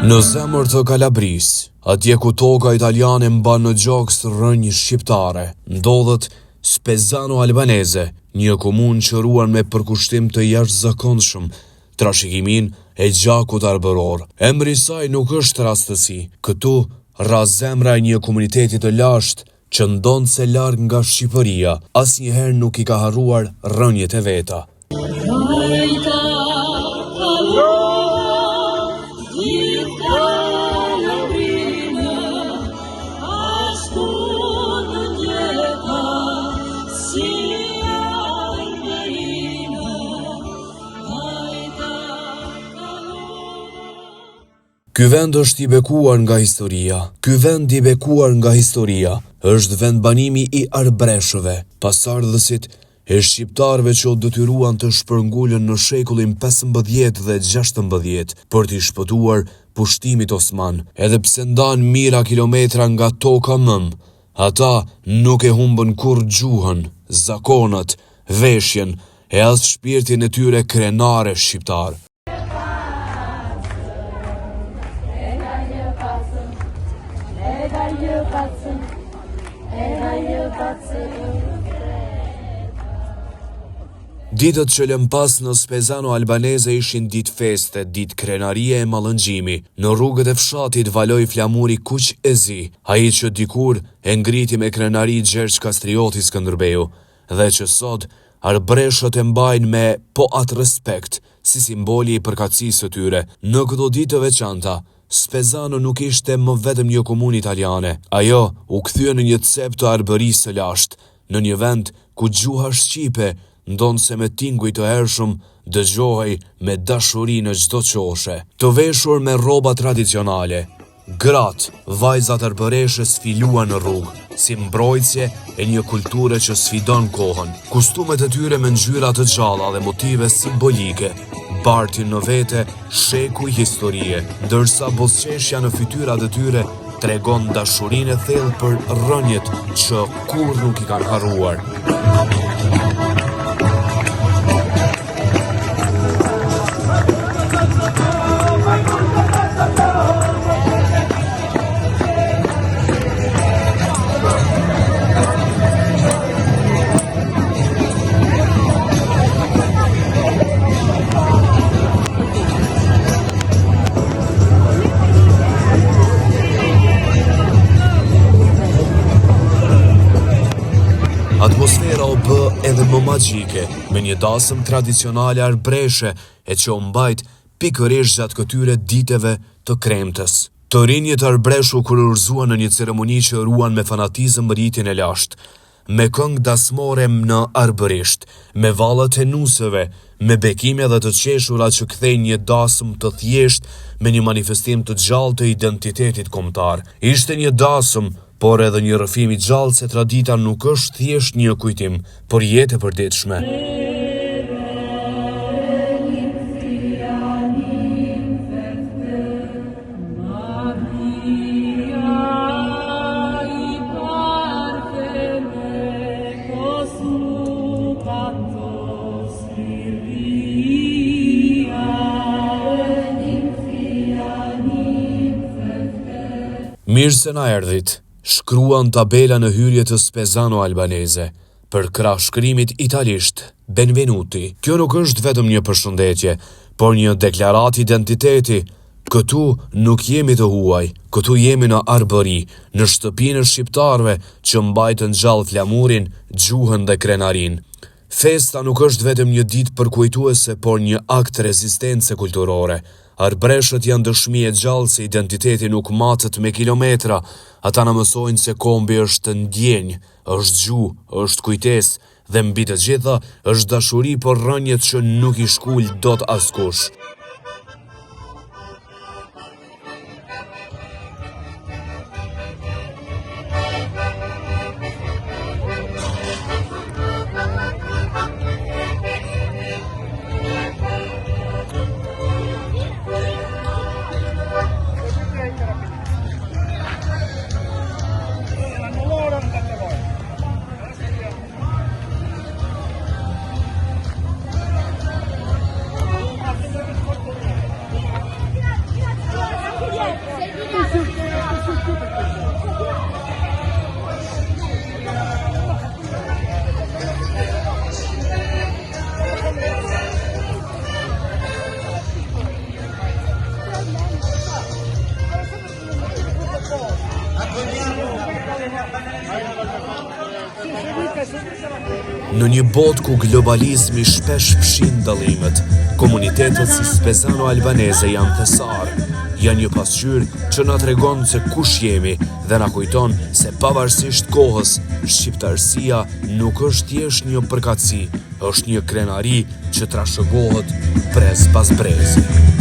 Në zemër të Kalabris, atje ku toka italiane mban në gjoks rrënjë shqiptare, ndodhet Spezzano Albanese, një komunë që ruan me përkushtim të jashtëzakonshëm trashëgimin e gjakut arbëror. Emri i saj nuk është rastësi. Këtu rraz zemra e një komuniteti të lashtë që ndonse larg nga Shqipëria, asnjëherë nuk i ka harruar rrënjët e veta. Ky vend është i bekuar nga historia. Ky vend i bekuar nga historia është vend banimi i arbreshëve, pasardhësit e shqiptarëve që u detyruan të shpërngulën në shekullin 15 dhe 16 për t'i shpëtuar pushtimit osman. Edhe pse ndan mijëra kilometra nga toka mëm, ata nuk e humbën kur gjuhën, zakonat, veshjen e as shpirtin e tyre krenare shqiptar. Ditët që lëm pas në Spezzano Albanese ishin ditë feste, ditë krenarie e mallëngjimi. Në rrugët e fshatit valoi flamuri Kuq e Zi, ai që dikur e ngriti me krenari Gjergj Kastrioti Skënderbeu, dhe që sot arbreshët e mbajnë me po atë respekt, si simboli i përkatësisë së tyre. Në këto ditë të veçanta, Spezzano nuk ishte më vetëm një komunë italiane. Ajo u kthye në një cep të arbërisë së lashtë, në një vend ku gjuha shqipe ndonse me tinguj të hershëm dëgjohej me dashuri në çdo qoshe. Të veshur me rroba tradicionale, gratë, vajzat arbëreshe sfiluan në rrugë, si mbrojtje e një kulture që sfidon kohën. Kostumet e tyre me ngjyra të gjalla dhe motive simbolike bartin në vete shekuj historie, ndërsa buzëqeshja në fytyrat e tyre tregon dashurinë e thellë për rrënjët që kur nuk i kanë harruar. Atmosfera u bë edhe më magjike, me një dasëm tradicionale arbreshe e që u mbajt pikërisht gjatë këtyre diteve të kremtës. Të rinjët arbreshu kurorzuan në një ceremoni që ruan me fanatizëm rritjen e lashtë, me këngë dasmore në arbërisht, me valët e nusëve, me bekime dhe të qeshura që kthejnë një dasëm të thjesht me një manifestim të gjallë të identitetit kombëtar. Ishte një dasëm, por edhe një rrëfim i gjallë se tradita nuk është thjesht një kujtim, por jetë e përditshme. Mirë se na erdhit. Shkruan tabela në hyrje të Spezzano Albanese, për krah shkrimit italisht, benvenuti. Kjo nuk është vetëm një përshëndetje, por një deklarat identiteti. Këtu nuk jemi të huaj, këtu jemi në arbëri, në shtëpinë e shqiptarëve që mbajtën gjallë flamurin, gjuhën dhe krenarin. Festa nuk është vetëm një ditë përkujtuese, por një akt rezistence kulturore. Arbreshët janë dëshmi e gjallë se identiteti nuk matet me kilometra. Ata na mësojnë se kombi është ndjenjë, është gjuhë, është kujtesë dhe mbi të gjitha është dashuri për rrënjët që nuk i shkul dot askush. Në një botë ku globalizmi shpesh fshin dallimet, komunitetet si Spezano Albaneze janë thesar, janë një pasqyrë që na tregon se kush jemi dhe na kujton se pavarësisht kohës, shqiptarësia nuk është thjesht një përkatësi, është një krenari që trashëgohet brez pas brezi.